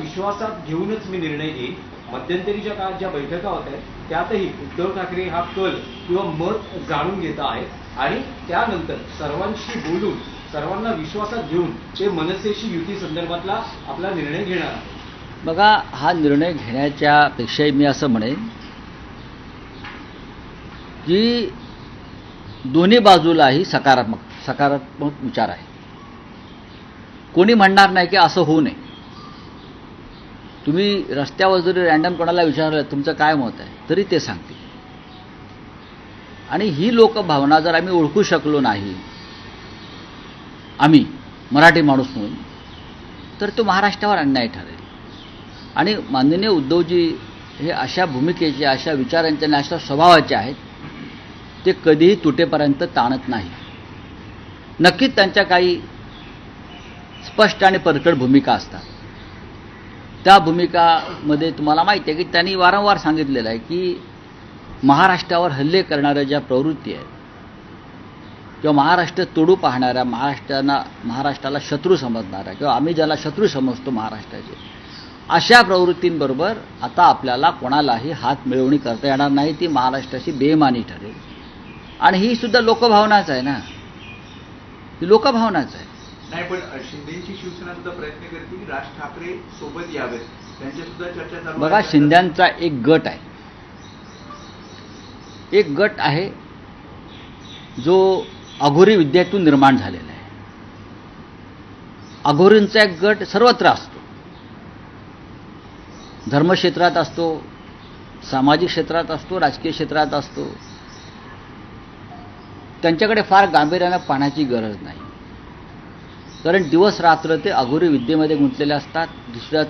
विश्वासात घेऊनच मी निर्णय घेईन. मध्यंतरीच्या काळात ज्या बैठका होत्या त्यातही उद्धव ठाकरे हा कल किंवा मत जाणून घेत आहेत आणि त्यानंतर सर्वांशी बोलून सर्वांना विश्वासात घेऊन ते मनसेशी युती संदर्भातला आपला निर्णय घेणार आहे. बघा, हा निर्णय घेण्याच्या पेक्षाही मी असं म्हणेन की दोन्ही बाजूलाही सकारात्मक विचार आहे. कोणी म्हणणार नाही की असं होऊ नये. तुम्ही रस्त्यावर जरी रँडम कोणाला विचारलं तुमचं काय मत आहे तरी ते सांगतील. आणि ही लोकभावना जर आम्ही ओळखू शकलो नाही, आम्ही मराठी माणूस म्हणून, तर तो महाराष्ट्रावर अन्याय ठरेल. आणि माननीय उद्धवजी हे अशा भूमिकेचे, अशा विचारांचे आणि अशा स्वभावाचे आहेत, ते कधीही तुटेपर्यंत ताणत नाही. नक्कीच त्यांच्या काही स्पष्ट आणि परखड भूमिका असतात. त्या भूमिकामध्ये तुम्हाला माहिती आहे की त्यांनी वारंवार सांगितलेलं आहे की महाराष्ट्रावर हल्ले करणाऱ्या ज्या प्रवृत्ती आहेत किंवा महाराष्ट्र तोडू पाहणाऱ्या, महाराष्ट्राला शत्रू समजणाऱ्या किंवा आम्ही ज्याला शत्रू समजतो महाराष्ट्राचे, अशा प्रवृत्तींबरोबर आता आपल्याला कोणालाही हात मिळवणी करता येणार नाही. ती महाराष्ट्राची बेईमानी ठरेल. आणि ही सुद्धा लोकभावनाच आहे ना, ही लोकभावनाच आहे. नाही, पण शिंदेची शिवसेना सुद्धा प्रयत्न करते की राज ठाकरे सोबत यावेत, त्यांच्या सुद्धा चर्चा चालू आहे. बघा, शिंद्यांचा एक गट आहे, एक गट आहे जो अघोरी विद्येतून निर्माण झालेला आहे. अघोरींचा एक गट सर्वत्र असतो, धर्मक्षेत्रात असतो, सामाजिक क्षेत्रात असतो, राजकीय क्षेत्रात असतो. त्यांच्याकडे फार गांभीर्यानं पाहण्याची गरज नाही, कारण दिवस रात्र ते अघोरी विद्येमध्ये गुंतलेले असतात. दुसऱ्या